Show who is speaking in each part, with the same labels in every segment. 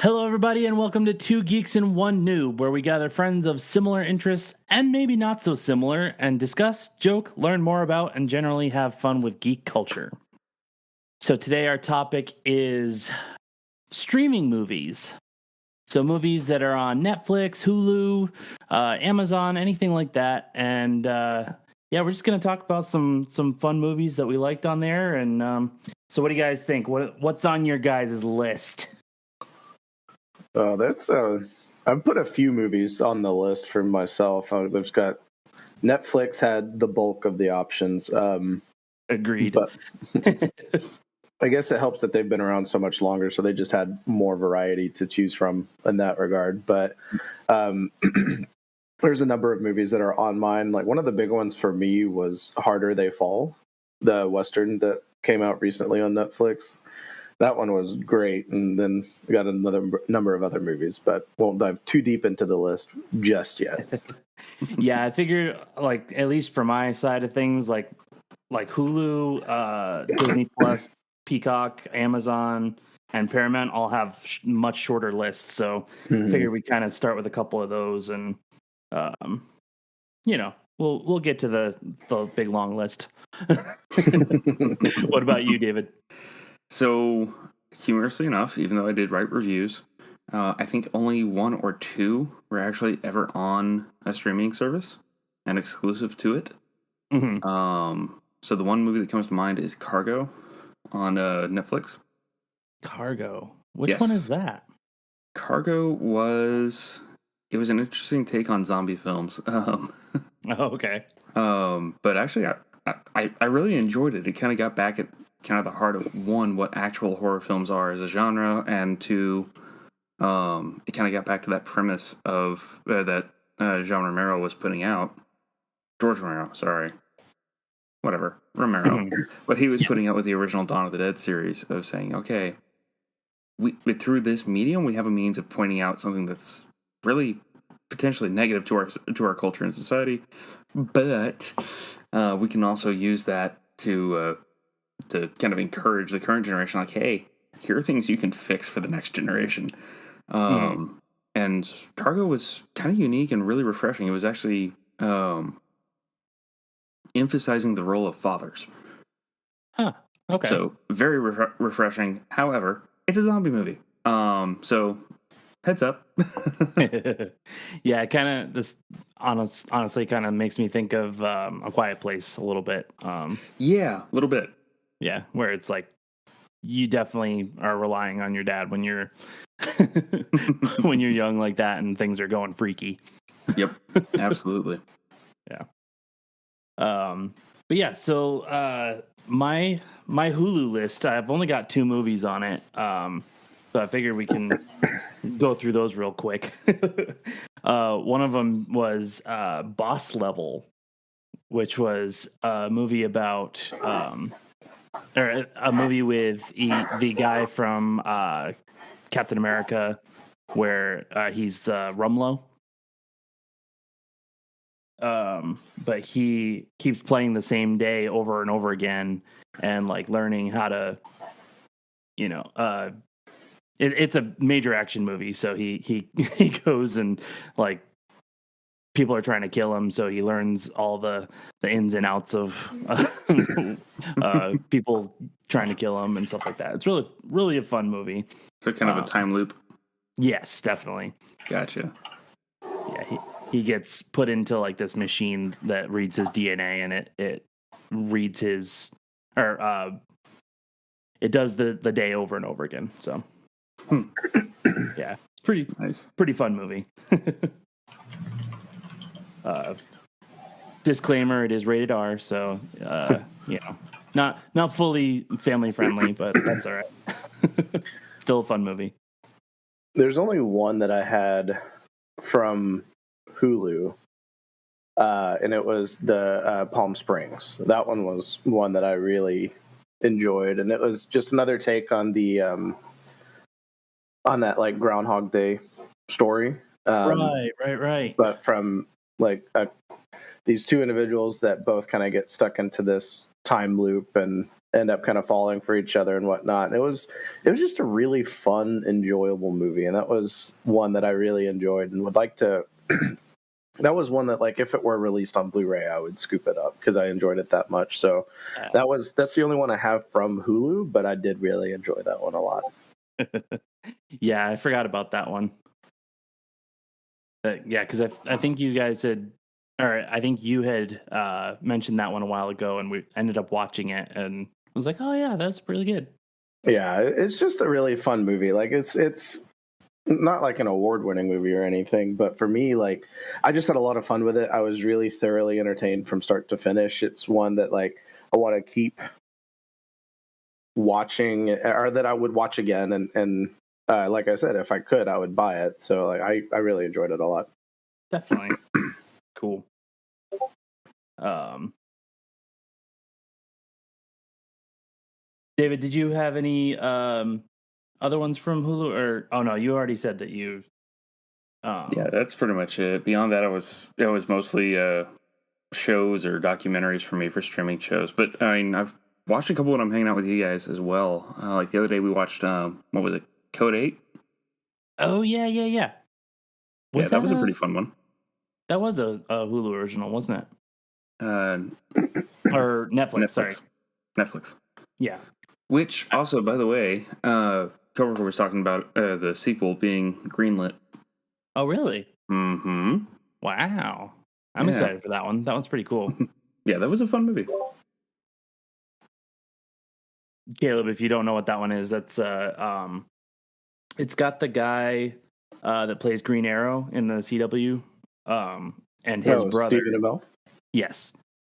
Speaker 1: Hello, everybody, and welcome to Two Geeks and One Noob, where we gather friends of similar interests and maybe not so similar and discuss, joke, learn more about, and generally have fun with geek culture. So, today our topic is streaming movies. So, movies that are on Netflix, Hulu, Amazon, anything like that. And yeah, we're just going to talk about some fun movies that we liked on there. And so, what do you guys think? What's on your guys' list?
Speaker 2: That's I've put a few movies on the list for myself. There's got Netflix had the bulk of the options.
Speaker 1: Agreed.
Speaker 2: But I guess it helps that they've been around so much longer, so they just had more variety to choose from in that regard. But there's a number of movies that are on mine. Like one of the big ones for me was Harder They Fall, the Western that came out recently on Netflix. That one was great, and then we got another number of other movies, but won't dive too deep into the list just yet.
Speaker 1: Yeah, I figure like at least for my side of things, like Hulu, Disney Plus, Peacock, Amazon, and Paramount all have much shorter lists. So I figure we kind of start with a couple of those, and we'll get to the big long list. What about you, David?
Speaker 3: So, humorously enough, even though I did write reviews, I think only one or two were actually ever on a streaming service and exclusive to it. So the one movie that comes to mind is Cargo on Netflix.
Speaker 1: Cargo. Which one is that?
Speaker 3: Cargo was an interesting take on zombie films.
Speaker 1: Oh, okay.
Speaker 3: But actually, I really enjoyed it. It kind of got back at kind of the heart of one, what actual horror films are as a genre, and two, it kind of got back to that premise of that Jean Romero was putting out. George Romero, sorry. Whatever, Romero. What he was putting out with the original Dawn of the Dead series of saying, okay, we through this medium, we have a means of pointing out something that's really potentially negative to our culture and society, but we can also use that to kind of encourage the current generation, like, hey, here are things you can fix for the next generation. And Cargo was kind of unique and really refreshing. It was actually emphasizing the role of fathers.
Speaker 1: Huh. Okay.
Speaker 3: So very refreshing. However, it's a zombie movie. So heads up.
Speaker 1: Yeah, kind of this honestly kind of makes me think of A Quiet Place a little bit.
Speaker 3: Yeah, a little bit.
Speaker 1: Yeah, where it's like you definitely are relying on your dad when you're when you're young like that and things are going freaky.
Speaker 3: Yep, absolutely.
Speaker 1: Yeah. But yeah, so my Hulu list, I've only got 2 movies on it. So I figured we can go through those real quick. One of them was Boss Level, which was a movie about or a movie with the guy from Captain America, where he's the Rumlow. But he keeps playing the same day over and over again, and like learning how to, it's a major action movie. So he goes and like people are trying to kill him, so he learns all the ins and outs of people trying to kill him and stuff like that. It's really a fun movie.
Speaker 3: So kind of a time loop.
Speaker 1: Yes, definitely.
Speaker 3: Gotcha.
Speaker 1: Yeah, he gets put into like this machine that reads his DNA, and it reads his it does the day over and over again. So yeah, it's pretty fun movie. Disclaimer: it is rated R, so not fully family friendly, but that's all right. Still a fun movie.
Speaker 2: There's only one that I had from Hulu, and it was the Palm Springs. That one was one that I really enjoyed, and it was just another take on the on that like Groundhog Day story.
Speaker 1: Right.
Speaker 2: But from like these two individuals that both kind of get stuck into this time loop, and end up kind of falling for each other and whatnot. And it was just a really fun, enjoyable movie, and that was one that I really enjoyed and would like to. That was one that, like, if it were released on Blu-ray, I would scoop it up because I enjoyed it that much. So that's the only one I have from Hulu, but I did really enjoy that one a lot.
Speaker 1: Yeah, I forgot about that one. Yeah, because I think you guys had, or I think you had mentioned that one a while ago, and we ended up watching it, and I was like, oh yeah, that's really good.
Speaker 2: Yeah, it's just a really fun movie. Like, it's not like an award-winning movie or anything, but for me, like, I just had a lot of fun with it. I was really thoroughly entertained from start to finish. It's one that, like, I want to keep watching, or that I would watch again, and like I said, if I could, I would buy it. So, like, I really enjoyed it a lot.
Speaker 1: Definitely. Cool. David, did you have any other ones from Hulu? Or oh no, you already said that you.
Speaker 3: Yeah, that's pretty much it. Beyond that, it was mostly shows or documentaries for me for streaming shows. But I mean, I've watched a couple when I'm hanging out with you guys as well. Like the other day, we watched what was it, Code 8?
Speaker 1: Oh yeah.
Speaker 3: Yeah, that was a pretty fun one.
Speaker 1: That was a Hulu original, wasn't it? Or Netflix. Sorry,
Speaker 3: Netflix.
Speaker 1: Yeah.
Speaker 3: Which also, by the way, coworker was talking about the sequel being greenlit.
Speaker 1: Oh really?
Speaker 3: Mm-hmm.
Speaker 1: Wow. I'm excited for that one. That one's pretty cool.
Speaker 3: Yeah, that was a fun movie.
Speaker 1: Caleb, if you don't know what that one is, that's it's got the guy that plays Green Arrow in the CW, and his brother.
Speaker 2: Stephen Amell?
Speaker 1: Yes.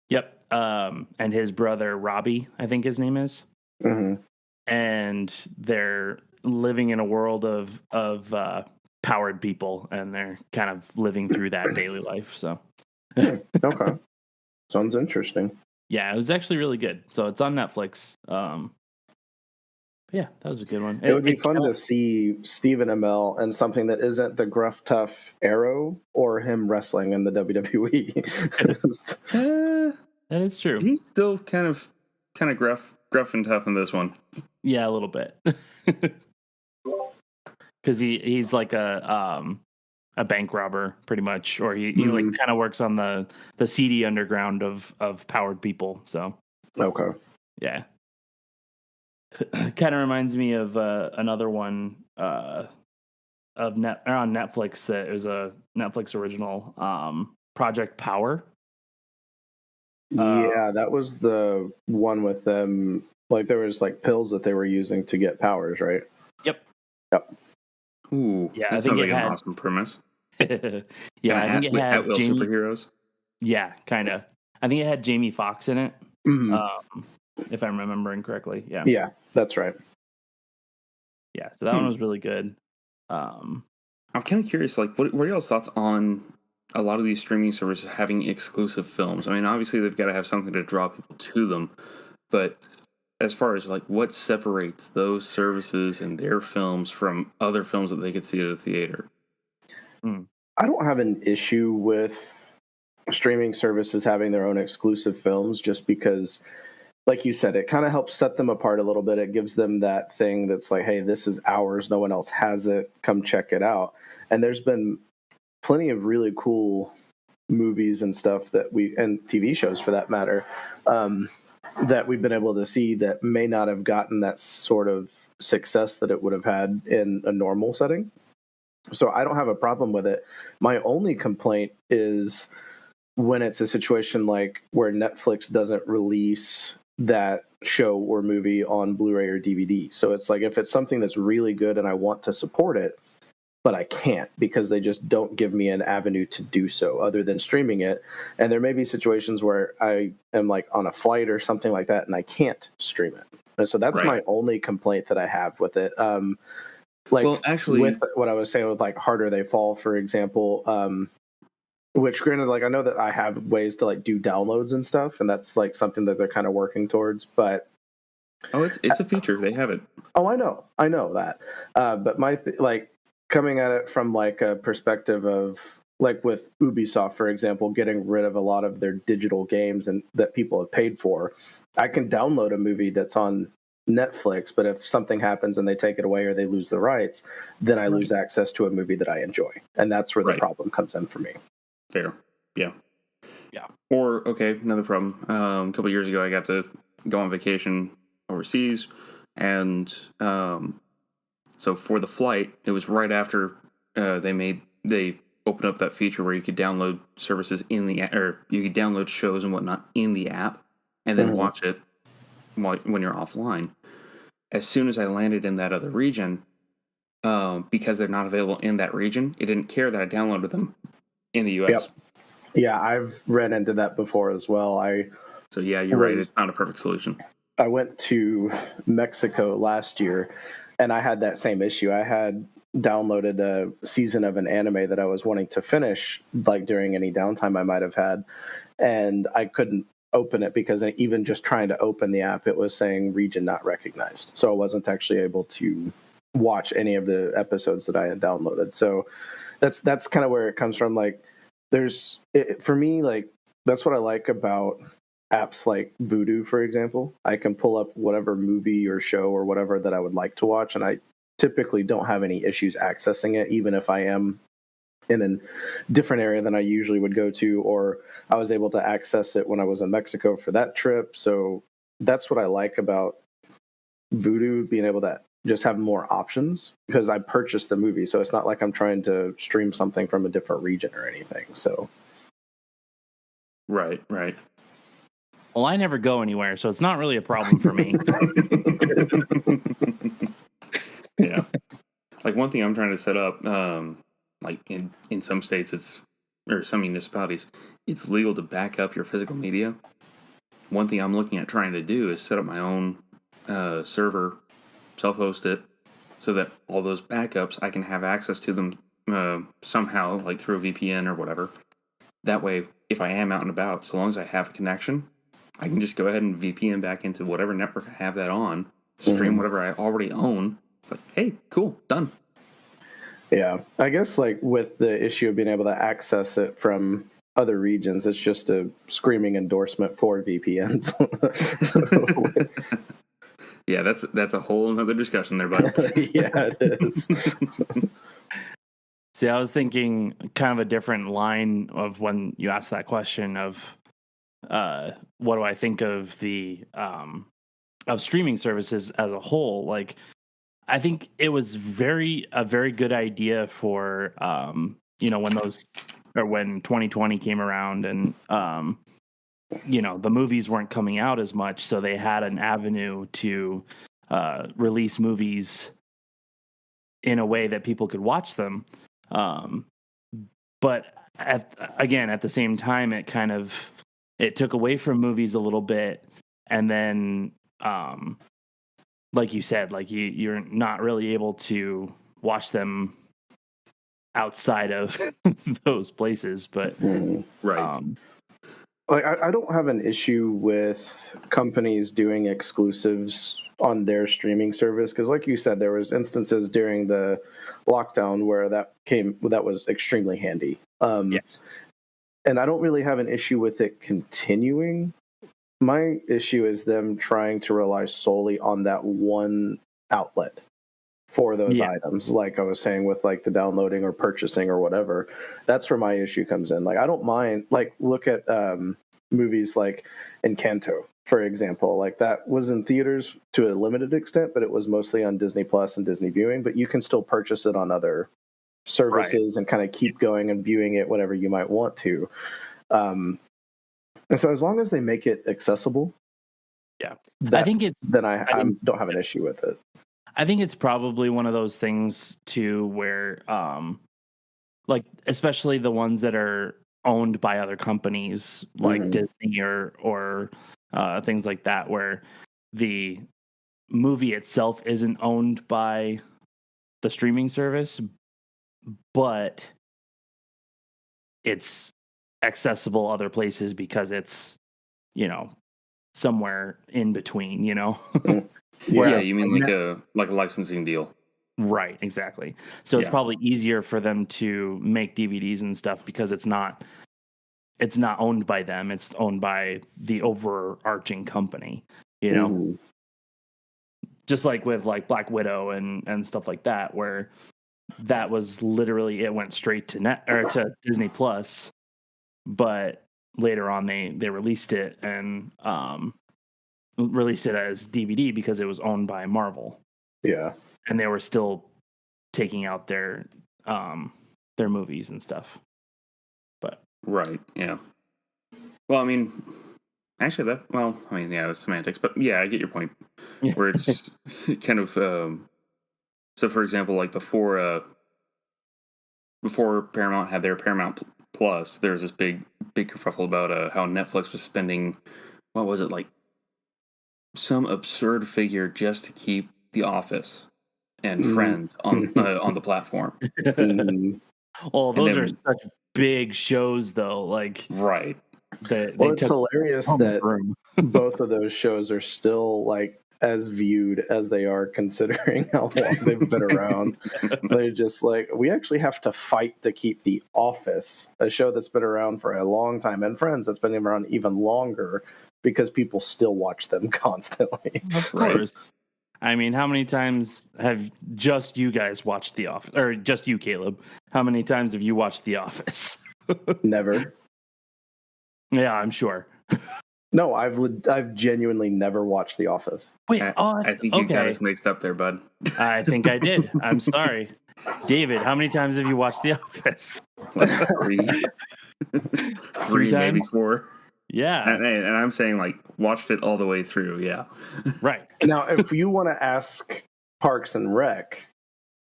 Speaker 1: Yep. And his brother Robbie, I think his name is.
Speaker 2: Mm-hmm.
Speaker 1: And they're living in a world of powered people, and they're kind of living through that daily life. So.
Speaker 2: Okay. Sounds interesting.
Speaker 1: Yeah, it was actually really good. So it's on Netflix. Yeah, that was a good one.
Speaker 2: It would be fun to see Stephen Amell and something that isn't the gruff, tough Arrow or him wrestling in the WWE.
Speaker 1: That is true.
Speaker 3: He's still kind of gruff and tough in this one.
Speaker 1: Yeah, a little bit. Because he's like a bank robber, pretty much, or he like kind of works on the seedy underground of powered people. So
Speaker 2: okay,
Speaker 1: yeah. Kind of reminds me of another one on Netflix that is a Netflix original, Project Power.
Speaker 2: Yeah, that was the one with them. Like, there was like pills that they were using to get powers, right?
Speaker 1: Yep.
Speaker 3: Ooh,
Speaker 1: yeah,
Speaker 3: that sounds like an awesome premise.
Speaker 1: Yeah, I think it had
Speaker 3: at-will
Speaker 1: Jamie,
Speaker 3: superheroes.
Speaker 1: Yeah, kind of. I think it had Jamie Foxx in it.
Speaker 2: Mm-hmm.
Speaker 1: If I'm remembering correctly. Yeah.
Speaker 2: Yeah, that's right.
Speaker 1: Yeah, so that one was really good.
Speaker 3: I'm kind of curious, like, what are y'all's thoughts on a lot of these streaming services having exclusive films? I mean, obviously they've got to have something to draw people to them, but as far as like what separates those services and their films from other films that they could see at a theater?
Speaker 2: I don't have an issue with streaming services having their own exclusive films, just because, like you said, it kind of helps set them apart a little bit. It gives them that thing that's like, hey, this is ours. No one else has it. Come check it out. And there's been plenty of really cool movies and stuff and TV shows for that matter, that we've been able to see that may not have gotten that sort of success that it would have had in a normal setting. So I don't have a problem with it. My only complaint is when it's a situation like where Netflix doesn't release that show or movie on Blu-ray or DVD. So it's like, if it's something that's really good and I want to support it, but I can't because they just don't give me an avenue to do so other than streaming it. And there may be situations where I am like on a flight or something like that and I can't stream it. And so that's my only complaint that I have with it. Like, well, actually, with what I was saying with like Harder They Fall, for example, which granted, like, I know that I have ways to like do downloads and stuff, and that's like something that they're kind of working towards, but
Speaker 3: it's a feature. They have it.
Speaker 2: Oh, I know that. But my like coming at it from like a perspective of like with Ubisoft, for example, getting rid of a lot of their digital games and that people have paid for. I can download a movie that's on Netflix, but if something happens and they take it away or they lose the rights, then I lose access to a movie that I enjoy. And that's where the problem comes in for me.
Speaker 3: Fair. Yeah.
Speaker 1: Yeah.
Speaker 3: Or, okay, another problem. A couple years ago, I got to go on vacation overseas. And so for the flight, it was right after they opened up that feature where you could download services in the app, or you could download shows and whatnot in the app and then watch it when you're offline. As soon as I landed in that other region, because they're not available in that region, it didn't care that I downloaded them in the US.
Speaker 2: Yep. Yeah, I've ran into that before as well.
Speaker 3: So yeah, you're right. It's not a perfect solution.
Speaker 2: I went to Mexico last year, and I had that same issue. I had downloaded a season of an anime that I was wanting to finish, like during any downtime I might have had, and I couldn't open it because even just trying to open the app, it was saying region not recognized. So I wasn't actually able to watch any of the episodes that I had downloaded. So that's kind of where it comes from. Like, for me, like, that's what I like about apps like Vudu, for example. I can pull up whatever movie or show or whatever that I would like to watch, and I typically don't have any issues accessing it, even if I am in a different area than I usually would go to, or I was able to access it when I was in Mexico for that trip. So that's what I like about Vudu, being able to just have more options, because I purchased the movie. So it's not like I'm trying to stream something from a different region or anything. So.
Speaker 3: Right.
Speaker 1: Well, I never go anywhere, so it's not really a problem for me.
Speaker 3: Yeah. Like, one thing I'm trying to set up, like in some states, or some municipalities, it's legal to back up your physical media. One thing I'm looking at trying to do is set up my own server, self-host it, so that all those backups, I can have access to them somehow, like through a VPN or whatever. That way, if I am out and about, so long as I have a connection, I can just go ahead and VPN back into whatever network I have that on, stream whatever I already own. It's like, hey, cool, done.
Speaker 2: Yeah, I guess, like, with the issue of being able to access it from other regions, it's just a screaming endorsement for VPNs.
Speaker 3: Yeah, that's a whole another discussion there, bud.
Speaker 2: Yeah, it is.
Speaker 1: See, I was thinking kind of a different line of when you asked that question of what do I think of the of streaming services as a whole. Like, I think it was a very good idea for when 2020 came around, and the movies weren't coming out as much, so they had an avenue to release movies in a way that people could watch them. But at the same time, it took away from movies a little bit, and then like you said, like you're not really able to watch them outside of those places. But
Speaker 3: right.
Speaker 2: Like, I don't have an issue with companies doing exclusives on their streaming service, because, like you said, there was instances during the lockdown where that was extremely handy. And I don't really have an issue with it continuing. My issue is them trying to rely solely on that one outlet for those items, like I was saying, with like the downloading or purchasing or whatever. That's where my issue comes in. Like, I don't mind, like, look at movies like Encanto, for example. Like, that was in theaters to a limited extent, but it was mostly on Disney Plus and Disney Viewing, but you can still purchase it on other services and kind of keep going and viewing it whenever you might want to. And so as long as they make it accessible,
Speaker 1: I think
Speaker 2: I don't have an issue with it.
Speaker 1: I think it's probably one of those things too where like, especially the ones that are owned by other companies like Disney or things like that, where the movie itself isn't owned by the streaming service, but it's accessible other places because it's, somewhere in between,
Speaker 3: Yeah, you mean like a licensing deal?
Speaker 1: Right, exactly. So it's probably easier for them to make DVDs and stuff because it's not owned by them. It's owned by the overarching company, you know.
Speaker 2: Mm-hmm.
Speaker 1: Just like with like Black Widow and stuff like that, where that was literally it went straight to net or to Disney Plus, but later on they released it and released it as DVD because it was owned by Marvel.
Speaker 2: Yeah,
Speaker 1: and they were still taking out their movies and stuff. But
Speaker 3: right, yeah. Well, I mean, actually, that's semantics, but yeah, I get your point. Where it's kind of so, for example, like before Paramount had their Paramount Plus, there was this big kerfuffle about how Netflix was spending, what was it, like some absurd figure just to keep The Office and Friends on the platform.
Speaker 2: Mm-hmm.
Speaker 1: Oh, those are such big shows, though. Like,
Speaker 3: right.
Speaker 2: Well, it's hilarious that both of those shows are still like as viewed as they are, considering how long they've been around. They're just like, we actually have to fight to keep The Office, a show that's been around for a long time, and Friends that's been around even longer, because people still watch them constantly.
Speaker 1: Of course. I mean, how many times have just you guys watched The Office, or just you, Caleb? How many times have you watched The Office?
Speaker 2: Never.
Speaker 1: Yeah, I'm sure.
Speaker 2: No, I've genuinely never watched The Office.
Speaker 1: Wait,
Speaker 3: I think you got us mixed up there, bud.
Speaker 1: I think I did. I'm sorry. David, how many times have you watched The Office?
Speaker 3: Like three, maybe 4.
Speaker 1: Yeah.
Speaker 3: And I'm saying, like, watched it all the way through, yeah.
Speaker 1: Right.
Speaker 2: Now, if you want to ask Parks and Rec,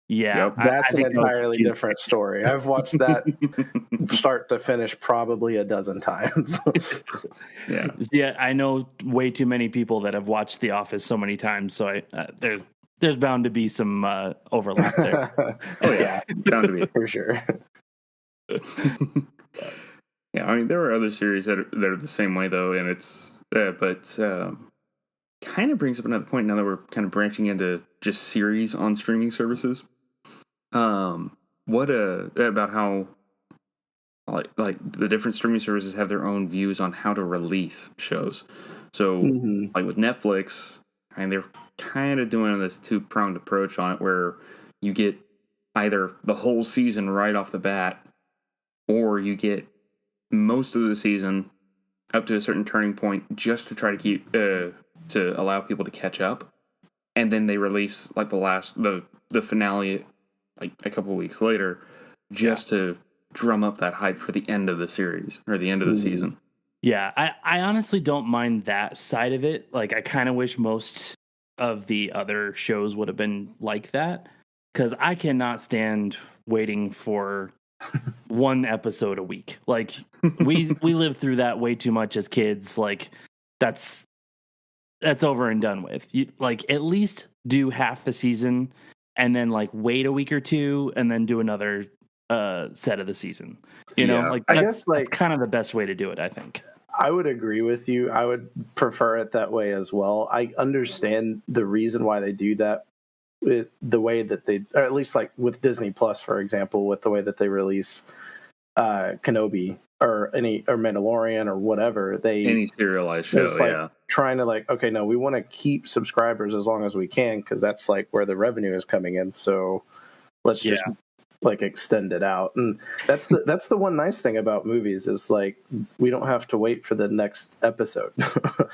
Speaker 1: yeah,
Speaker 2: that's an entirely different story. I've watched that start to finish probably a dozen times.
Speaker 1: Yeah, I know way too many people that have watched The Office so many times, so there's bound to be some overlap there.
Speaker 3: Oh yeah, bound to be
Speaker 2: for sure.
Speaker 3: Yeah, I mean, there are other series that are the same way though, and it's kind of brings up another point now that we're kind of branching into just series on streaming services. What about how like the different streaming services have their own views on how to release shows. So like with Netflix, and they're kind of doing this two-pronged approach on it, where you get either the whole season right off the bat, or you get most of the season up to a certain turning point just to try to keep to allow people to catch up, and then they release like the finale like a couple weeks later, just to drum up that hype for the end of the series or the end of the season.
Speaker 1: Yeah, I honestly don't mind that side of it. Like, I kind of wish most of the other shows would have been like that, because I cannot stand waiting for one episode a week. Like, we lived through that way too much as kids. Like, that's over and done with. You, like, at least do half the season and then like wait a week or two and then do another set of the season. You know, like I guess like that's kind of the best way to do it, I think.
Speaker 2: I would agree with you. I would prefer it that way as well. I understand the reason why they do that with the way that they, or at least like with Disney Plus, for example, with the way that they release Kenobi or Mandalorian or whatever.
Speaker 3: Any serialized show,
Speaker 2: like trying to like, okay, no, we want to keep subscribers as long as we can, because that's like where the revenue is coming in. So let's just like extend it out. And that's the one nice thing about movies is like we don't have to wait for the next episode.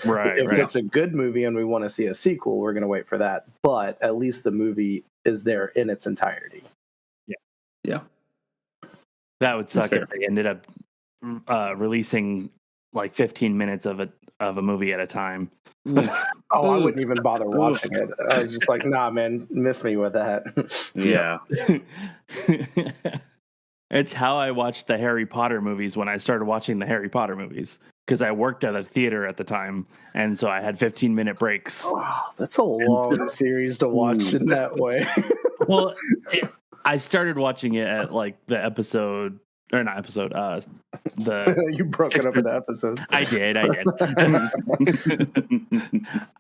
Speaker 1: Right.
Speaker 2: If it's a good movie and we want to see a sequel, we're going to wait for that. But at least the movie is there in its entirety.
Speaker 3: Yeah.
Speaker 1: That would suck if they ended up releasing like 15 minutes of a movie at a time.
Speaker 2: I wouldn't even bother watching it. I was just like, nah, man, miss me with that.
Speaker 3: Yeah.
Speaker 1: It's how I watched the Harry Potter movies when I started watching the Harry Potter movies, because I worked at a theater at the time, and so I had 15-minute breaks.
Speaker 2: Oh, that's a long series to watch in that way.
Speaker 1: Well, I started watching it at like the episode or not episode, the
Speaker 2: You broke it up into episodes.
Speaker 1: I did.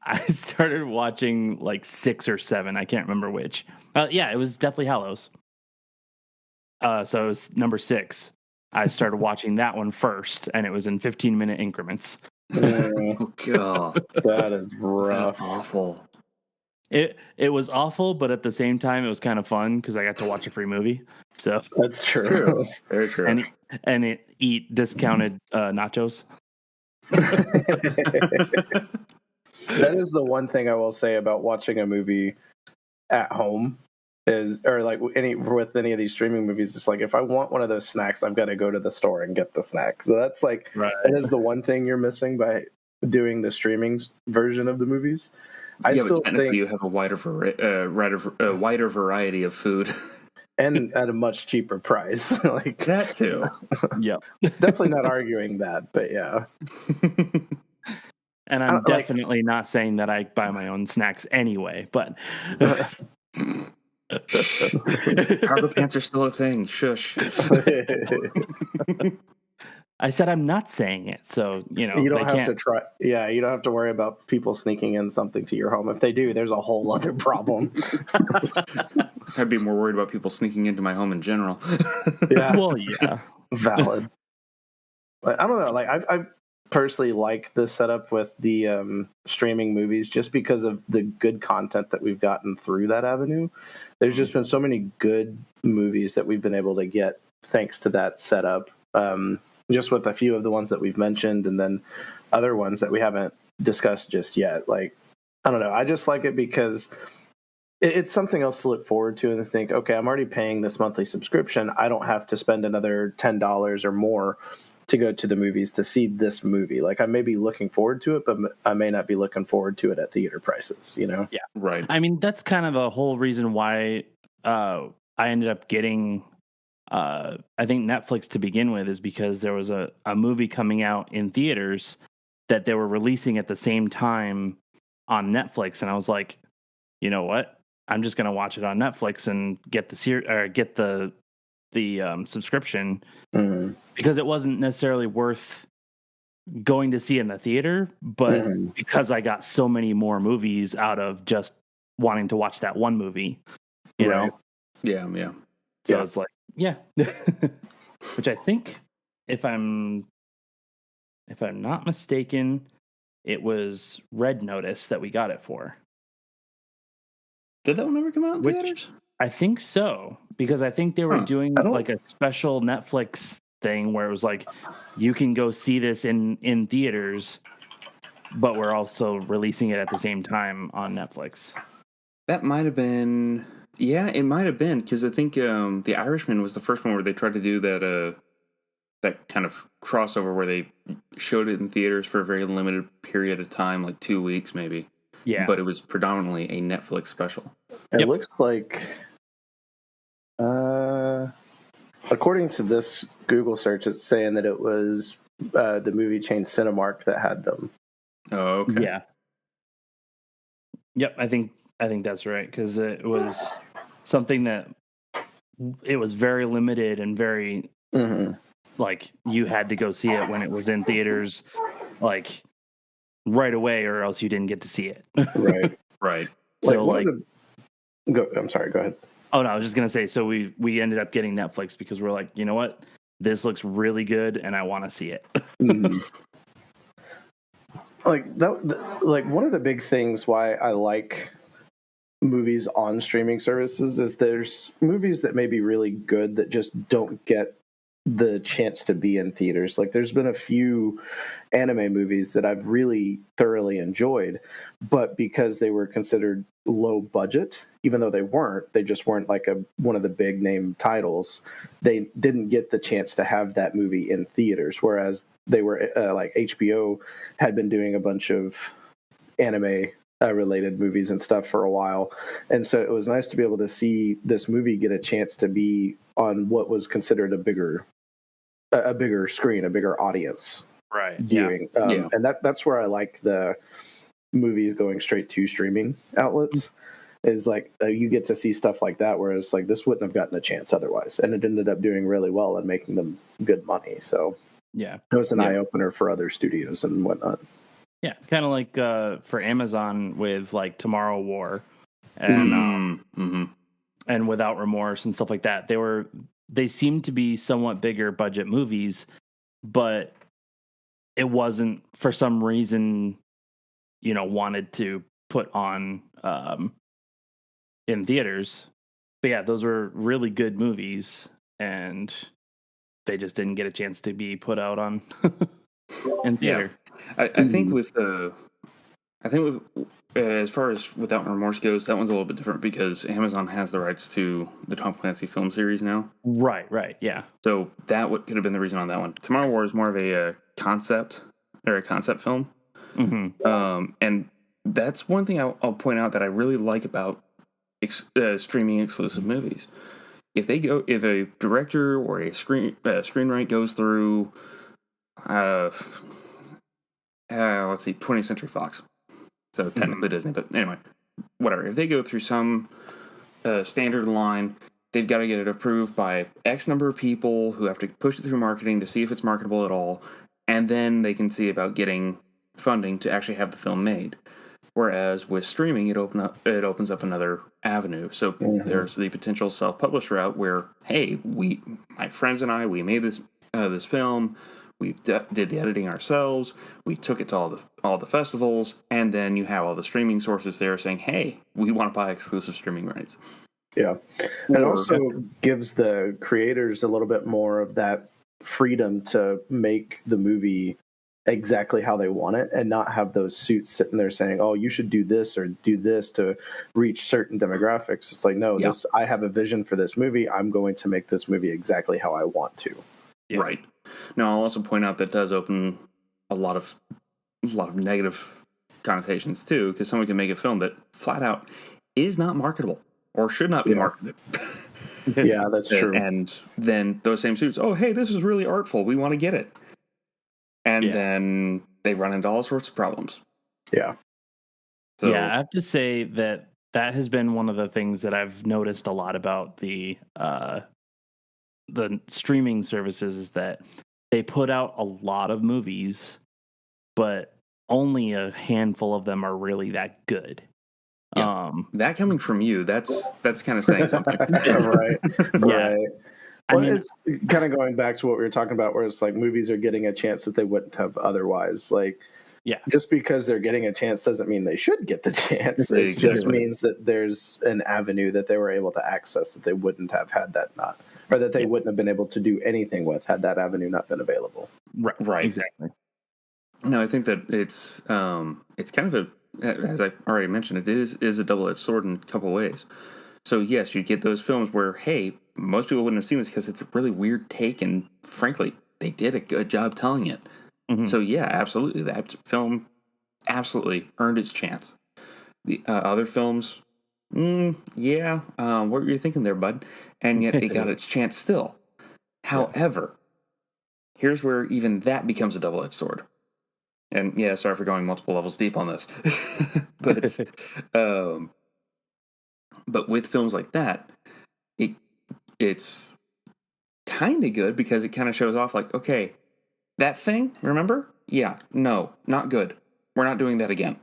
Speaker 1: I started watching like 6 or 7. I can't remember which. Yeah, it was Deathly Hallows. So it was number 6. I started watching that one first, and it was in 15-minute increments.
Speaker 3: Oh god,
Speaker 2: that is rough.
Speaker 3: That's awful.
Speaker 1: It was awful, but at the same time, it was kind of fun because I got to watch a free movie. So
Speaker 2: that's true.
Speaker 3: Very true.
Speaker 1: And eat discounted nachos.
Speaker 2: That is the one thing I will say about watching a movie at home with any of these streaming movies. It's like, if I want one of those snacks, I've got to go to the store and get the snack. So that's like, that is the one thing you're missing by doing the streaming version of the movies. I still think
Speaker 3: you have a wider variety of food.
Speaker 2: And at a much cheaper price. Like
Speaker 3: that too.
Speaker 1: Yep.
Speaker 2: Definitely not arguing that, but yeah.
Speaker 1: And I'm definitely not saying that I buy my own snacks anyway, but
Speaker 3: cargo pants are still a thing. Shush.
Speaker 1: I said I'm not saying it, so you
Speaker 2: don't have to try. Yeah, you don't have to worry about people sneaking in something to your home. If they do, there's a whole other problem.
Speaker 3: I'd be more worried about people sneaking into my home in general.
Speaker 2: Yeah,
Speaker 1: well, yeah,
Speaker 2: valid. I don't know. Like I personally like the setup with the streaming movies, just because of the good content that we've gotten through that avenue. There's just been so many good movies that we've been able to get thanks to that setup. Just with a few of the ones that we've mentioned, and then other ones that we haven't discussed just yet. Like, I don't know. I just like it because it's something else to look forward to and to think, okay, I'm already paying this monthly subscription. I don't have to spend another $10 or more to go to the movies to see this movie. Like, I may be looking forward to it, but I may not be looking forward to it at theater prices, you know?
Speaker 1: Yeah.
Speaker 3: Right.
Speaker 1: I mean, that's kind of the whole reason why I ended up getting I think Netflix to begin with, is because there was a movie coming out in theaters that they were releasing at the same time on Netflix, and I was like, you know what? I'm just going to watch it on Netflix and get the subscription, because it wasn't necessarily worth going to see in the theater, but because I got so many more movies out of just wanting to watch that one movie, you know?
Speaker 3: Yeah.
Speaker 1: So it's like, yeah. Which I think, if I'm not mistaken, it was Red Notice that we got it for.
Speaker 3: Did that one ever come out in theaters?
Speaker 1: I think so, because I think they were doing like a special Netflix thing where it was like, you can go see this in theaters, but we're also releasing it at the same time on Netflix.
Speaker 3: That might have been. Yeah, it might have been, because I think The Irishman was the first one where they tried to do that kind of crossover where they showed it in theaters for a very limited period of time, like 2 weeks maybe.
Speaker 1: Yeah.
Speaker 3: But it was predominantly a Netflix special.
Speaker 2: It looks like, according to this Google search, it's saying that it was the movie chain Cinemark that had them.
Speaker 3: Oh, okay.
Speaker 1: Yeah. Yep, I think that's right, because it was something that it was very limited and very like, you had to go see it when it was in theaters, like right away, or else you didn't get to see it.
Speaker 3: Right.
Speaker 1: So
Speaker 2: I'm sorry. Go ahead.
Speaker 1: Oh no, I was just gonna say. So we ended up getting Netflix because we're like, you know what, this looks really good, and I want to see it.
Speaker 2: Like that. Like, one of the big things why I like movies on streaming services is there's movies that may be really good that just don't get the chance to be in theaters. Like, there's been a few anime movies that I've really thoroughly enjoyed, but because they were considered low budget, even though they just weren't like one of the big name titles, they didn't get the chance to have that movie in theaters. Whereas they were like HBO had been doing a bunch of anime related movies and stuff for a while, and so it was nice to be able to see this movie get a chance to be on what was considered a bigger screen, a bigger audience viewing. And that's where I like the movies going straight to streaming outlets, is like you get to see stuff like that, whereas like this wouldn't have gotten a chance otherwise, and it ended up doing really well and making them good money. So
Speaker 1: Yeah.
Speaker 2: it was an
Speaker 3: Yeah.
Speaker 2: eye opener for other studios and whatnot.
Speaker 1: Yeah, kind of like for Amazon with like Tomorrow War and
Speaker 3: Mm-hmm.
Speaker 1: and Without Remorse and stuff like that. They seemed to be somewhat bigger budget movies, but it wasn't for some reason, wanted to put on in theaters. But yeah, those were really good movies, and they just didn't get a chance to be put out on in theater.
Speaker 3: Yeah, I think with as far as Without Remorse goes, that one's a little bit different because Amazon has the rights to the Tom Clancy film series now.
Speaker 1: Right, yeah.
Speaker 3: So that could have been the reason on that one. Tomorrow War is more of a concept film.
Speaker 1: Mm-hmm.
Speaker 3: And that's one thing I'll point out that I really like about streaming exclusive movies. If a director or a screenwrite goes through, let's see, 20th Century Fox, so technically Disney, but anyway, whatever. If they go through some standard line, they've got to get it approved by X number of people who have to push it through marketing to see if it's marketable at all, and then they can see about getting funding to actually have the film made. Whereas with streaming, it opens up another avenue. So there's the potential self-published route where, hey, my friends and I, we made this film. We did the editing ourselves. We took it to all the festivals, and then you have all the streaming sources there saying, hey, we want to buy exclusive streaming rights.
Speaker 2: Yeah, it also gives the creators a little bit more of that freedom to make the movie exactly how they want it and not have those suits sitting there saying, oh, you should do this or do this to reach certain demographics. It's like, no, I have a vision for this movie. I'm going to make this movie exactly how I want to.
Speaker 3: Yeah. Right. Now, I'll also point out that does open a lot of negative connotations too, because someone can make a film that flat out is not marketable or should not be marketed.
Speaker 2: Yeah, that's true.
Speaker 3: And then those same suits, oh, hey, this is really artful. We want to get it. And then they run into all sorts of problems.
Speaker 2: Yeah.
Speaker 1: So, yeah, I have to say that has been one of the things that I've noticed a lot about the streaming services is that they put out a lot of movies, but only a handful of them are really that good.
Speaker 3: Yeah. That coming from you, that's kind of saying something.
Speaker 2: Right.
Speaker 1: Yeah.
Speaker 2: Right. Well, it's kind of going back to what we were talking about, where it's like movies are getting a chance that they wouldn't have otherwise. Like, just because they're getting a chance doesn't mean they should get the chance. It just means that there's an avenue that they were able to access that they wouldn't have had that not, or that they wouldn't have been able to do anything with had that avenue not been available.
Speaker 3: Right.
Speaker 1: Exactly.
Speaker 3: No, I think that it's kind of as I already mentioned, it is a double-edged sword in a couple of ways. So yes, you get those films where, hey, most people wouldn't have seen this because it's a really weird take, and frankly, they did a good job telling it. Mm-hmm. So yeah, absolutely, that film absolutely earned its chance. The other films, what were you thinking there, bud? And yet it got its chance still. However, here's where even that becomes a double-edged sword. And yeah, sorry for going multiple levels deep on this, but with films like that, it's kind of good because it kind of shows off like, okay, that thing, remember? Yeah, no, not good. We're not doing that again.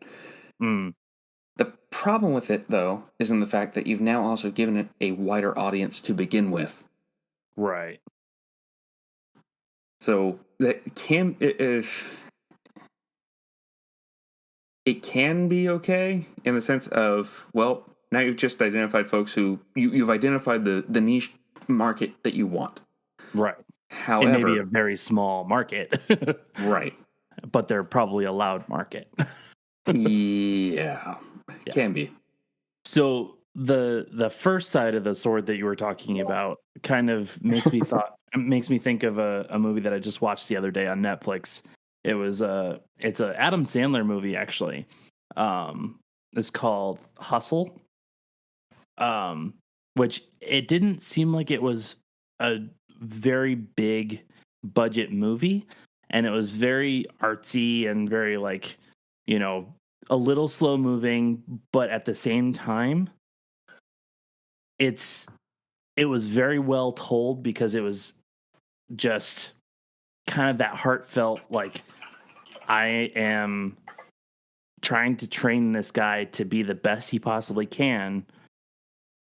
Speaker 3: The problem with it, though, is in the fact that you've now also given it a wider audience to begin with.
Speaker 1: Right.
Speaker 3: So that can, it can be okay in the sense of, well, now you've just identified folks who you've identified the niche market that you want.
Speaker 1: Right.
Speaker 3: However,
Speaker 1: it may be a very small market.
Speaker 3: Right.
Speaker 1: But they're probably a loud market.
Speaker 3: Yeah. Can be.
Speaker 1: So the first side of the sword that you were talking about kind of makes me think of a movie that I just watched the other day on Netflix. It's a Adam Sandler movie actually. It's called Hustle. Which it didn't seem like it was a very big budget movie, and it was very artsy and very like, a little slow moving, but at the same time it was very well told because it was just kind of that heartfelt, like, I am trying to train this guy to be the best he possibly can.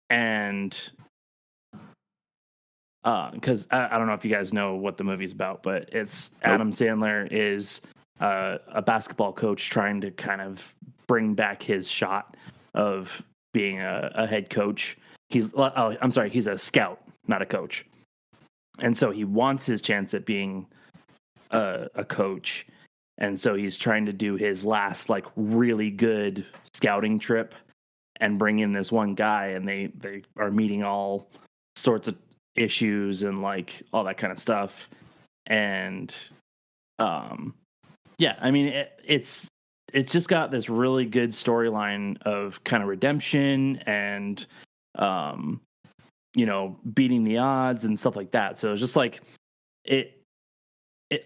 Speaker 1: And because I don't know if you guys know what the movie's about, but it's Adam Sandler is a basketball coach trying to kind of bring back his shot of being a head coach. He's a scout, not a coach. And so he wants his chance at being a coach. And so he's trying to do his last, like, really good scouting trip and bring in this one guy. And they are meeting all sorts of issues and, like, all that kind of stuff. And, yeah, I mean, it's just got this really good storyline of kind of redemption and, beating the odds and stuff like that. So it's just like it,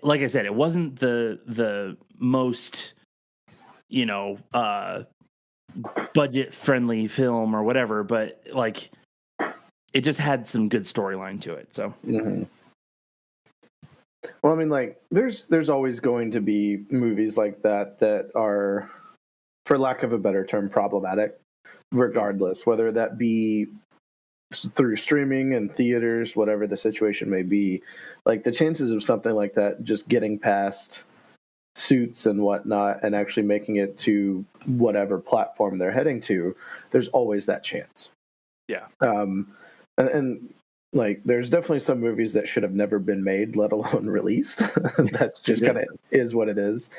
Speaker 1: like I said, it wasn't the most, budget friendly film or whatever, but, like, it just had some good storyline to it. So,
Speaker 2: Well, I mean, like, there's always going to be movies like that are, for lack of a better term, problematic, regardless, whether that be through streaming and theaters, whatever the situation may be. Like, the chances of something like that just getting past suits and whatnot and actually making it to whatever platform they're heading to, there's always that chance.
Speaker 1: Yeah.
Speaker 2: And like, there's definitely some movies that should have never been made, let alone released. That's just kind of is what it is.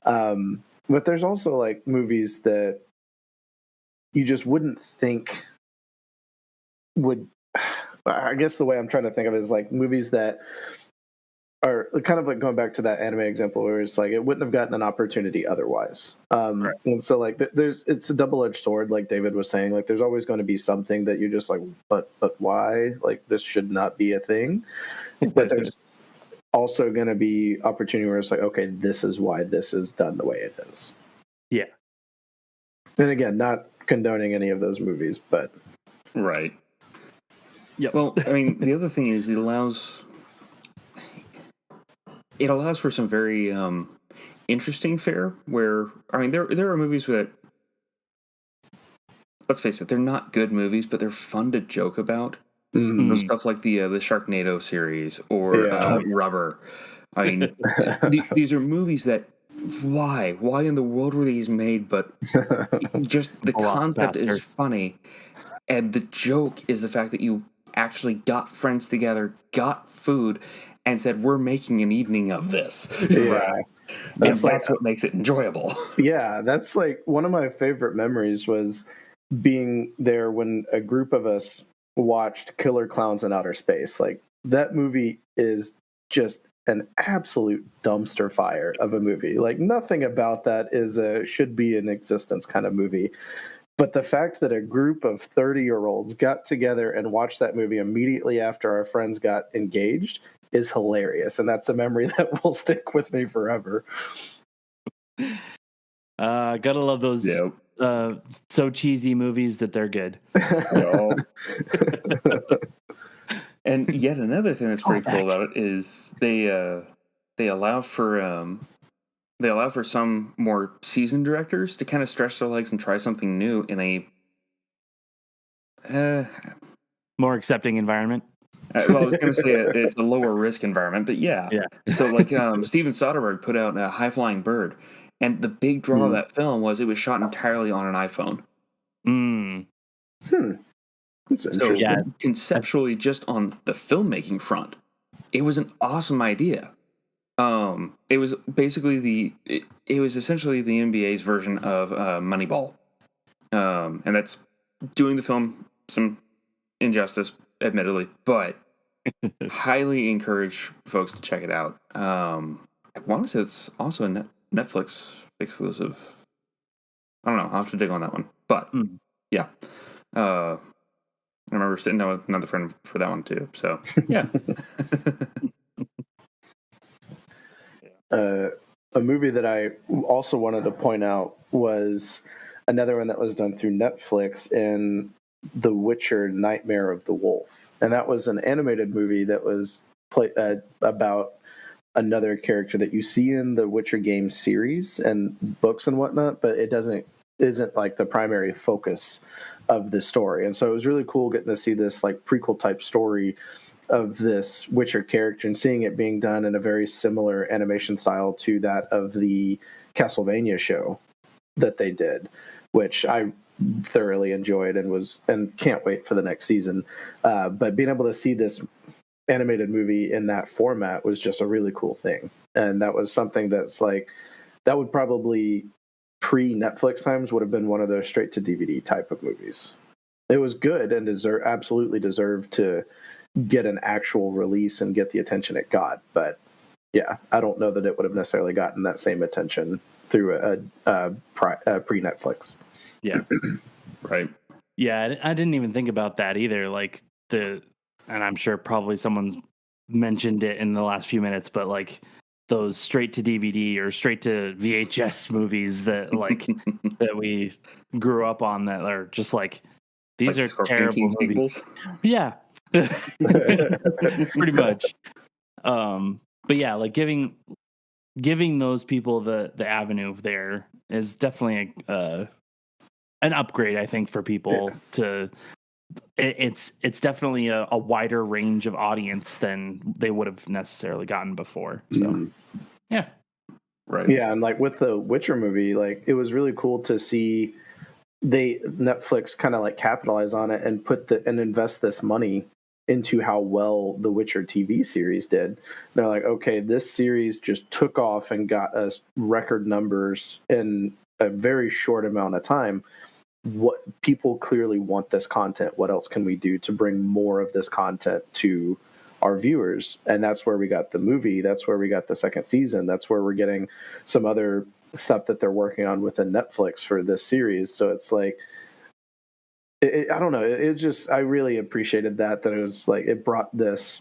Speaker 2: But there's also, like, movies that you just wouldn't think would, I guess the way I'm trying to think of it is, like, movies that are kind of like going back to that anime example where it's like it wouldn't have gotten an opportunity otherwise.
Speaker 1: Right.
Speaker 2: And so, like, it's a double-edged sword, like David was saying. Like, there's always going to be something that you're just like, but why? Like, this should not be a thing. But there's also going to be opportunity where it's like, okay, this is why this is done the way it is.
Speaker 1: Yeah.
Speaker 2: And again, not condoning any of those movies, but
Speaker 3: right.
Speaker 1: Yeah.
Speaker 3: Well, I mean, the other thing is it allows for some very interesting fare. Where, I mean, there are movies that, let's face it, they're not good movies, but they're fun to joke about. Stuff like the Sharknado series or Rubber. I mean, these are movies that, why in the world were these made? But just the concept is funny, and the joke is the fact that you actually got friends together, got food, and said, we're making an evening of this.
Speaker 2: Yeah.
Speaker 3: That's what makes it enjoyable.
Speaker 2: Yeah, that's, like, one of my favorite memories was being there when a group of us watched Killer Clowns in Outer Space. Like, that movie is just an absolute dumpster fire of a movie. Like, nothing about that is a should be in existence kind of movie. But the fact that a group of 30-year-olds got together and watched that movie immediately after our friends got engaged is hilarious. And that's a memory that will stick with me forever.
Speaker 1: Gotta love those so cheesy movies that they're good.
Speaker 3: And yet another thing that's pretty cool about it is they allow for some more seasoned directors to kind of stretch their legs and try something new in a
Speaker 1: more accepting environment.
Speaker 3: Well, I was going to say it's a lower risk environment, but yeah. So, like, Steven Soderbergh put out a High Flying Bird, and the big draw of that film was it was shot entirely on an iPhone.
Speaker 2: That's interesting.
Speaker 3: So, conceptually, just on the filmmaking front, it was an awesome idea. It was basically it was essentially the NBA's version of Moneyball, and that's doing the film some injustice, admittedly, but highly encourage folks to check it out. I want to say it's also a Netflix exclusive. I don't know. I'll have to dig on that one. But yeah, I remember sitting down with another friend for that one too. So yeah.
Speaker 2: A movie that I also wanted to point out was another one that was done through Netflix, and The Witcher: Nightmare of the Wolf, and that was an animated movie that was about another character that you see in the Witcher game series and books and whatnot, but it isn't like the primary focus of the story. And so it was really cool getting to see this like prequel type story of this Witcher character and seeing it being done in a very similar animation style to that of the Castlevania show that they did, which I thoroughly enjoyed and can't wait for the next season. But being able to see this animated movie in that format was just a really cool thing. And that was something that's like, that would probably pre-Netflix times would have been one of those straight to DVD type of movies. It was good and absolutely deserved to get an actual release and get the attention it got. But yeah, I don't know that it would have necessarily gotten that same attention through a pre-Netflix.
Speaker 1: Yeah.
Speaker 3: Right.
Speaker 1: Yeah, I didn't even think about that either. Like and I'm sure probably someone's mentioned it in the last few minutes, but like those straight to DVD or straight to VHS movies that like that we grew up on that are just like these
Speaker 3: Like
Speaker 1: are
Speaker 3: Scorpion
Speaker 1: terrible
Speaker 3: King
Speaker 1: movies.
Speaker 3: sequels.
Speaker 1: Yeah. Pretty much. But yeah, like giving those people the avenue there is definitely an upgrade, I think, for people to it's definitely a wider range of audience than they would have necessarily gotten before. So yeah.
Speaker 3: Right.
Speaker 2: Yeah, and like with the Witcher movie, like it was really cool to see Netflix kind of like capitalize on it and invest this money into how well the Witcher TV series did. They're like, okay, this series just took off and got us record numbers in a very short amount of time. What people clearly want this content. What else can we do to bring more of this content to our viewers? And that's where we got the movie. That's where we got the second season. That's where we're getting some other stuff that they're working on within Netflix for this series. So it's like, I don't know. It's just, I really appreciated that it was like, it brought this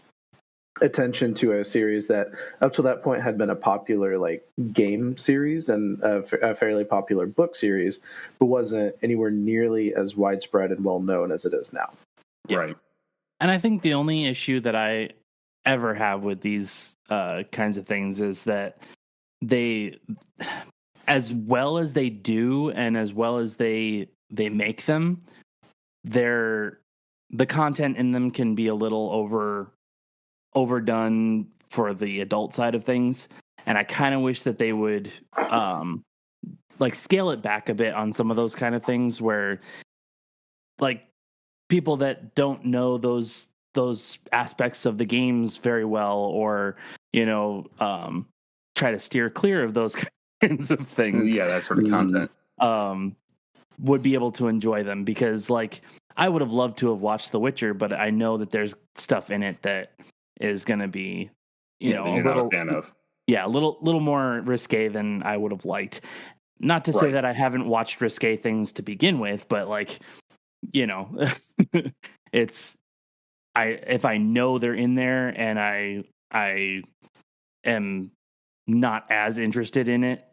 Speaker 2: attention to a series that up to that point had been a popular like game series and a fairly popular book series, but wasn't anywhere nearly as widespread and well known as it is now.
Speaker 1: Yeah.
Speaker 3: Right.
Speaker 1: And I think the only issue that I ever have with these kinds of things is that they, as well as they do and as well as they make them, the content in them can be a little overdone for the adult side of things, and I kind of wish that they would like scale it back a bit on some of those kind of things where like people that don't know those aspects of the games very well, or try to steer clear of those kinds of things,
Speaker 3: Yeah, that sort of content.
Speaker 1: Would be able to enjoy them, because like I would have loved to have watched The Witcher, but I know that there's stuff in it that is going to be,
Speaker 3: that you're not a fan of.
Speaker 1: Yeah, a little more risque than I would have liked. Not to say that I haven't watched risque things to begin with, but like, it's if I know they're in there and I am not as interested in it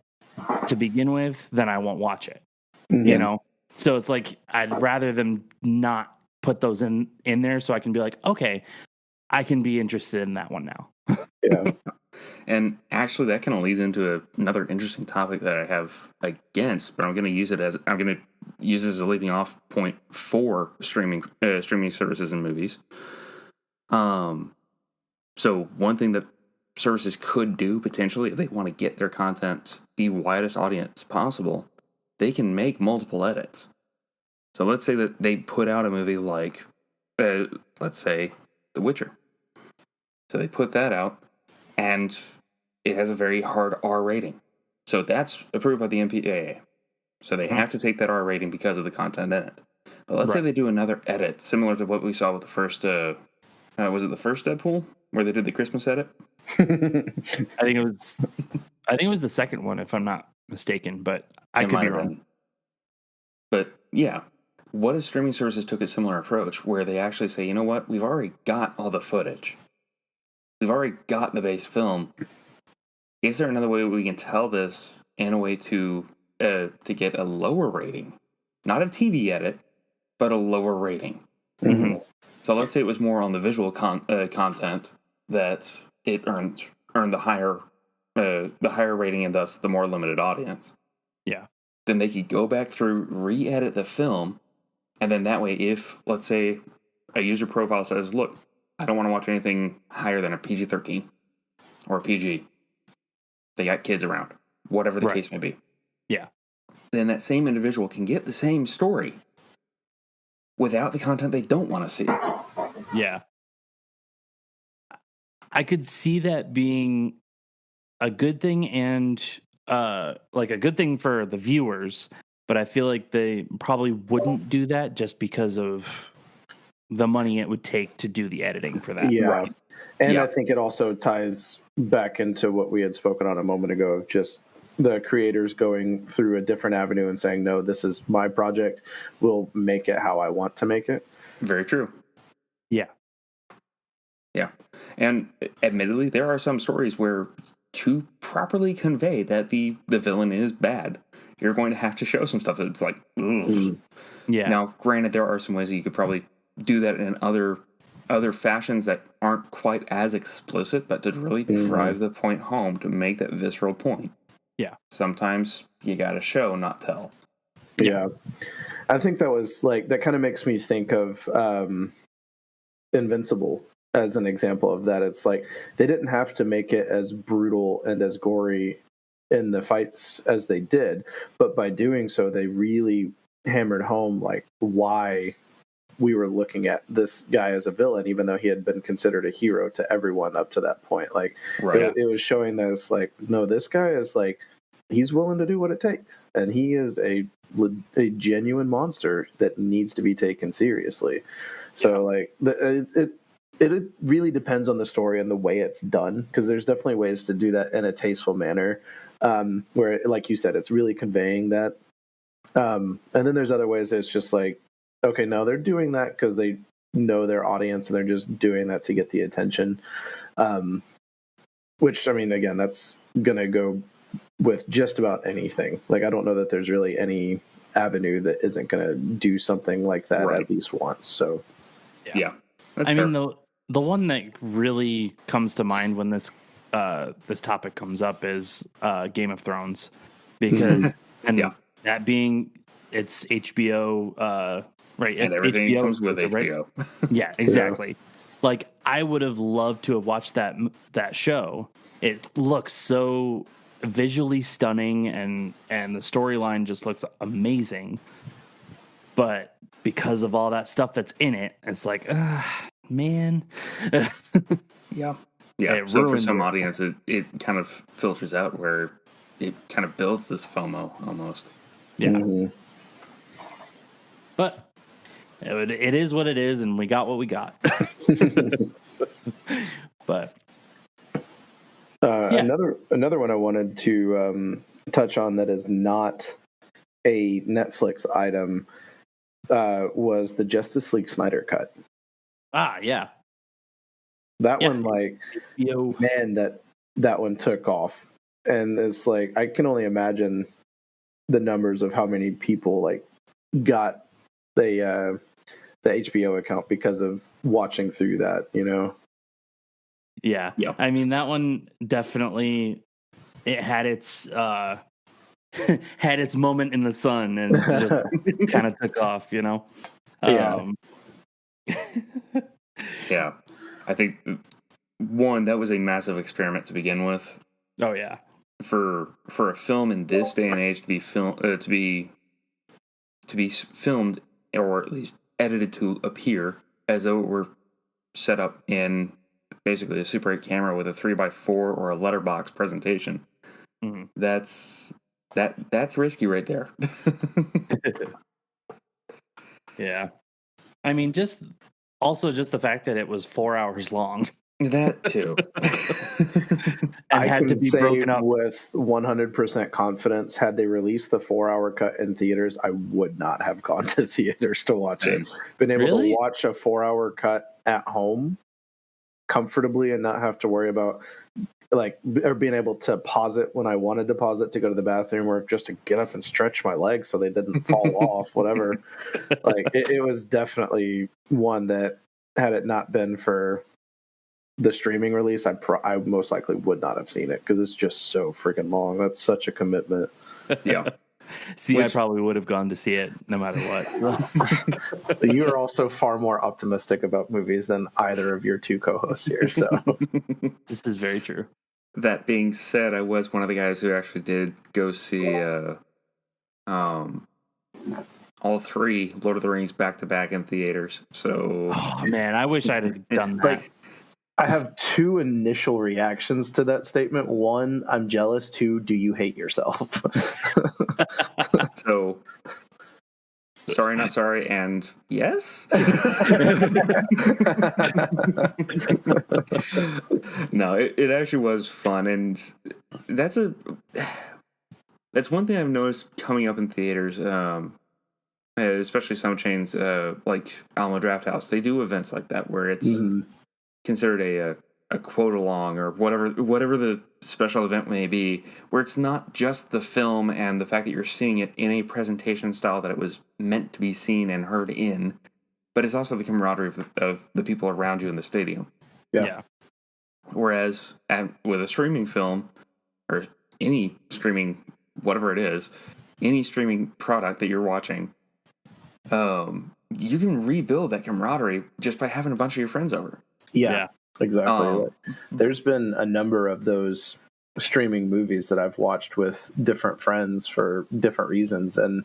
Speaker 1: to begin with, then I won't watch it.
Speaker 2: Mm-hmm.
Speaker 1: So it's like I'd rather them not put those in there so I can be like, okay, I can be interested in that one now.
Speaker 2: Yeah.
Speaker 3: And actually, that kind of leads into another interesting topic that I have against, but I'm going to use it as a leaping off point for streaming services and movies. So one thing that services could do potentially, if they want to get their content the widest audience possible, they can make multiple edits. So let's say that they put out a movie like, let's say, The Witcher. So they put that out, and it has a very hard R rating. So that's approved by the MPAA. So they have to take that R rating because of the content in it. But let's say they do another edit, similar to what we saw with the first, was it the first Deadpool, where they did the Christmas edit?
Speaker 1: I think it was the second one, if I'm not mistaken, but I could be wrong.
Speaker 3: But yeah, what if streaming services took a similar approach where they actually say, you know what, we've already got all the footage. We've already got the base film. Is there another way we can tell this in a way to get a lower rating? Not a TV edit, but a lower rating.
Speaker 2: Mm-hmm.
Speaker 3: So let's say it was more on the visual content that it earned the higher rating and thus the more limited audience.
Speaker 1: Yeah.
Speaker 3: Then they could go back through, re-edit the film, and then that way, if let's say a user profile says, "Look, I don't want to watch anything higher than a PG-13 or a PG," they got kids around, whatever the case may be.
Speaker 1: Yeah.
Speaker 3: Then that same individual can get the same story without the content they don't want to see.
Speaker 1: Yeah. I could see that being a good thing and like a good thing for the viewers, but I feel like they probably wouldn't do that just because of the money it would take to do the editing for that.
Speaker 2: Yeah.
Speaker 3: Right.
Speaker 2: And
Speaker 3: Yeah.
Speaker 2: I think it also ties back into what we had spoken on a moment ago of just the creators going through a different avenue and saying, no, this is my project. We'll make it how I want to make it.
Speaker 3: Very true.
Speaker 1: Yeah.
Speaker 3: Yeah. And admittedly, there are some stories where to properly convey that the villain is bad, you're going to have to show some stuff that's like, ugh.
Speaker 1: Yeah.
Speaker 3: Now, granted, there are some ways that you could probably do that in other fashions that aren't quite as explicit, but to really drive the point home, to make that visceral point.
Speaker 1: Yeah.
Speaker 3: Sometimes you got to show, not tell.
Speaker 2: Yeah. I think that was like, that kind of makes me think of Invincible as an example of that. It's like they didn't have to make it as brutal and as gory in the fights as they did, but by doing so, they really hammered home like why we were looking at this guy as a villain, even though he had been considered a hero to everyone up to that point. Like, it was showing that it's like, no, this guy is like, he's willing to do what it takes, and he is a genuine monster that needs to be taken seriously. So, like, it really depends on the story and the way it's done, because there's definitely ways to do that in a tasteful manner, where, like you said, it's really conveying that. And then there's other ways that it's just like, okay, no, they're doing that because they know their audience and they're just doing that to get the attention. Which, I mean, again, that's going to go with just about anything. Like, I don't know that there's really any avenue that isn't going to do something like that at least once. So,
Speaker 3: yeah.
Speaker 1: I mean, the one that really comes to mind when this topic comes up is Game of Thrones, because that being it's HBO, right?
Speaker 3: And everything
Speaker 1: HBO
Speaker 3: comes with HBO.
Speaker 1: Right? Yeah, exactly. Like, I would have loved to have watched that show. It looks so visually stunning, and the storyline just looks amazing. But because of all that stuff that's in it, it's like, man.
Speaker 3: Yeah. So for some audience, it kind of filters out, where it kind of builds this FOMO almost.
Speaker 1: Yeah. But it is what it is, and we got what we got. But
Speaker 2: another one I wanted to touch on that is not a Netflix item was the Justice League Snyder Cut.
Speaker 1: Yeah.
Speaker 2: That one, like, man, that one took off. And it's like, I can only imagine the numbers of how many people like got the HBO account because of watching through that, you know?
Speaker 1: Yeah. I mean, that one definitely, it had its had its moment in the sun and just kind of took off, you know?
Speaker 3: Yeah. I think one, that was a massive experiment to begin with.
Speaker 1: Oh yeah.
Speaker 3: For a film in this day and age to be filmed, or at least edited to appear as though it were set up in basically a Super 8 camera with a 3x4 or a letterbox presentation.
Speaker 1: Mm-hmm.
Speaker 3: That's risky right there.
Speaker 1: Yeah. I mean, just the fact that it was 4 hours long.
Speaker 3: That too.
Speaker 2: I can say with 100% confidence, had they released the 4-hour cut in theaters, I would not have gone to theaters to watch it. Been able to watch a 4-hour cut at home comfortably and not have to worry about or being able to pause it when I wanted to pause it to go to the bathroom, or just to get up and stretch my legs so they didn't fall off, whatever. Like it was definitely one that, had it not been for the streaming release, I most likely would not have seen it, because it's just so freaking long. That's such a commitment.
Speaker 3: Yeah.
Speaker 1: See, I probably would have gone to see it no matter what.
Speaker 2: You are also far more optimistic about movies than either of your two co-hosts here. So
Speaker 1: this is very true.
Speaker 3: That being said, I was one of the guys who actually did go see all three Lord of the Rings back to back in theaters. So,
Speaker 1: oh man, I wish I'd have done that.
Speaker 2: I have two initial reactions to that statement. One, I'm jealous. Two, do you hate yourself?
Speaker 3: So, sorry, not sorry, and yes. No, it actually was fun, and that's one thing I've noticed coming up in theaters. Especially some chains like Alamo Drafthouse, they do events like that where it's considered a quote along, or whatever the special event may be, where it's not just the film and the fact that you're seeing it in a presentation style that it was meant to be seen and heard in, but it's also the camaraderie of the people around you in the stadium.
Speaker 2: Yeah.
Speaker 3: Whereas with a streaming film, or any streaming, whatever it is, any streaming product that you're watching, you can rebuild that camaraderie just by having a bunch of your friends over.
Speaker 2: Yeah. Exactly. There's been a number of those streaming movies that I've watched with different friends for different reasons, and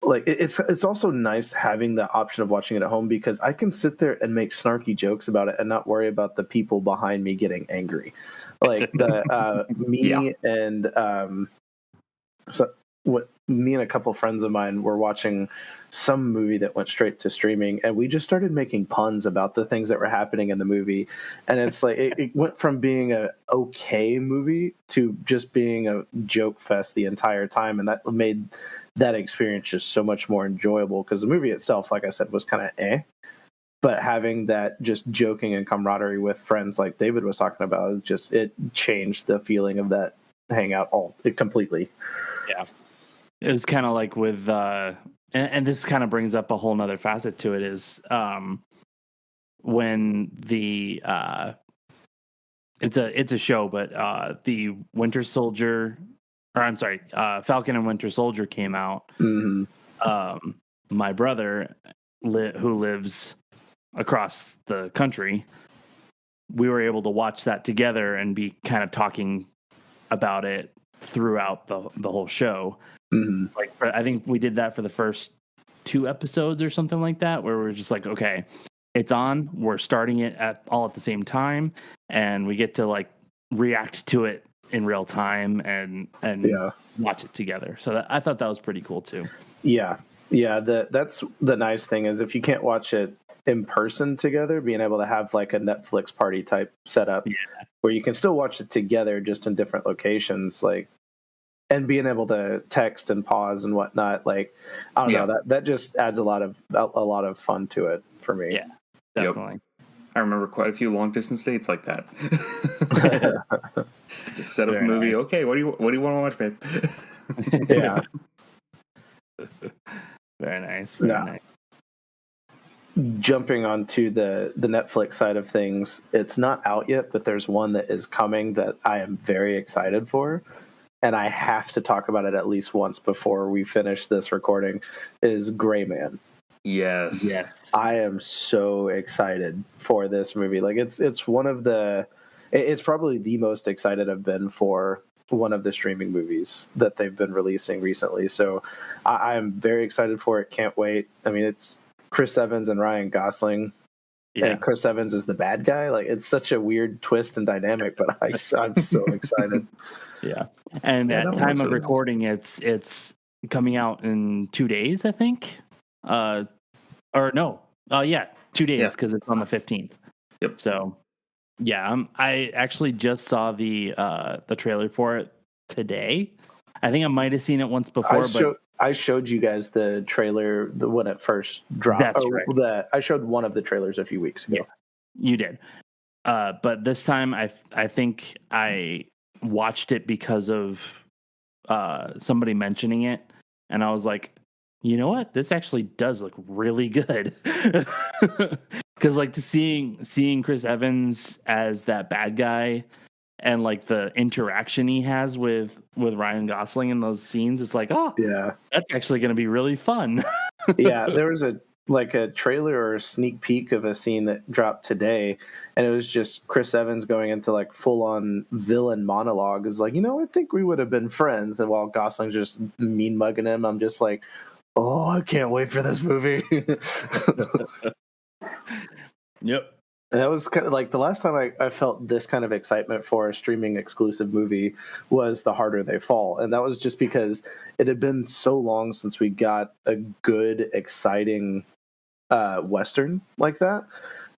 Speaker 2: like it's also nice having the option of watching it at home, because I can sit there and make snarky jokes about it and not worry about the people behind me getting angry. Like me and a couple friends of mine were watching some movie that went straight to streaming, and we just started making puns about the things that were happening in the movie. And it's like it went from being a okay movie to just being a joke fest the entire time, and that made that experience just so much more enjoyable, because the movie itself, like I said, was kind of but having that just joking and camaraderie with friends like David was talking about, it changed the feeling of that hangout completely.
Speaker 1: Yeah. It was kind of like with, and this kind of brings up a whole nother facet to it, is when the, it's a show, but the Winter Soldier, or I'm sorry, Falcon and Winter Soldier came out.
Speaker 2: Mm-hmm.
Speaker 1: My brother, who lives across the country, we were able to watch that together and be kind of talking about it throughout the whole show.
Speaker 2: Mm-hmm.
Speaker 1: Like, I think we did that for the first 2 episodes or something like that, where we're just like, okay, it's on, we're starting it all at the same time, and we get to like react to it in real time and watch it together. So I thought that was pretty cool too.
Speaker 2: Yeah. That's the nice thing, is if you can't watch it in person together, being able to have like a Netflix party type setup where you can still watch it together, just in different locations, like, and being able to text and pause and whatnot, like, I don't know, that just adds a lot of fun to it for me.
Speaker 1: Yeah, definitely.
Speaker 3: Yep. I remember quite a few long distance dates like that. Just set up a movie. Nice. Okay, what do you want to watch, babe?
Speaker 2: Yeah.
Speaker 1: Very nice. Very nice.
Speaker 2: Jumping onto the Netflix side of things, it's not out yet, but there's one that is coming that I am very excited for, and I have to talk about it at least once before we finish this recording, is Gray Man.
Speaker 3: Yes.
Speaker 2: I am so excited for this movie. Like, it's probably the most excited I've been for one of the streaming movies that they've been releasing recently. So I'm very excited for it. Can't wait. I mean, it's Chris Evans and Ryan Gosling. Yeah. And Chris Evans is the bad guy. Like, it's such a weird twist and dynamic, but I'm so excited.
Speaker 1: Yeah. And at time of recording, it's coming out in 2 days, I think. 2 days, because it's on the 15th.
Speaker 3: Yep.
Speaker 1: So, yeah, I actually just saw the trailer for it today. I think I might have seen it once before,
Speaker 2: I showed you guys the trailer when it first dropped.
Speaker 1: That's right.
Speaker 2: I showed one of the trailers a few weeks ago.
Speaker 1: Yeah, you did. But this time I think I watched it because of somebody mentioning it, and I was like, you know what, this actually does look really good. Because like seeing Chris Evans as that bad guy, and like the interaction he has with Ryan Gosling in those scenes, it's like, oh
Speaker 2: Yeah.
Speaker 1: that's actually going to be really fun.
Speaker 2: Yeah, there was a trailer or a sneak peek of a scene that dropped today, and it was just Chris Evans going into like full on villain monologue. Is like, I think we would have been friends, and while Gosling's just mean mugging him, I'm just like, oh, I can't wait for this movie.
Speaker 1: Yep.
Speaker 2: And that was kind of like the last time I felt this kind of excitement for a streaming exclusive movie was The Harder They Fall. And that was just because it had been so long since we got a good, exciting Western like that.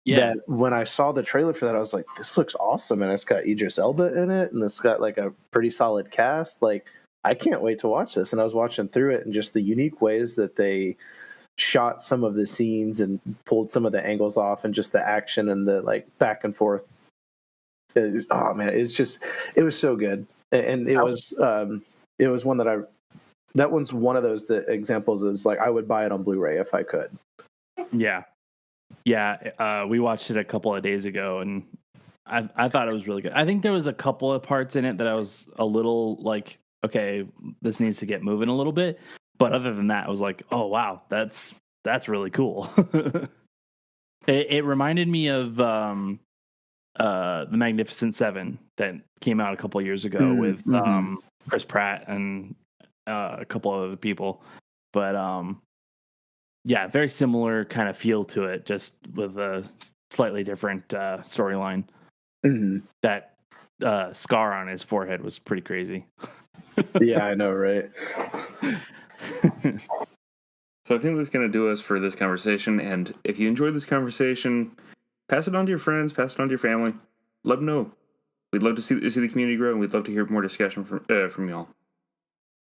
Speaker 1: Yeah.
Speaker 2: That when I saw the trailer for that, I was like, this looks awesome. And it's got Idris Elba in it, and it's got like a pretty solid cast. Like, I can't wait to watch this. And I was watching through it, and just the unique ways that they shot some of the scenes and pulled some of the angles off, and just the action and the like back and forth. Oh man, it was so good. And it was one that one's one of those examples is like, I would buy it on Blu-ray if I could.
Speaker 1: Yeah. We watched it a couple of days ago, and I thought it was really good. I think there was a couple of parts in it that I was a little like, okay, this needs to get moving a little bit. But other than that, I was like, oh wow, that's really cool. It reminded me of the Magnificent Seven that came out a couple of years ago with Chris Pratt and a couple of other people. But yeah, very similar kind of feel to it, just with a slightly different storyline.
Speaker 2: Mm-hmm.
Speaker 1: That scar on his forehead was pretty crazy.
Speaker 2: Yeah, I know, right?
Speaker 3: So I think that's going to do us for this conversation. And if you enjoyed this conversation, pass it on to your friends, pass it on to your family. Let them know. We'd love to see the community grow, and we'd love to hear more discussion from y'all.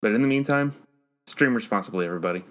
Speaker 3: But in the meantime, stream responsibly, everybody.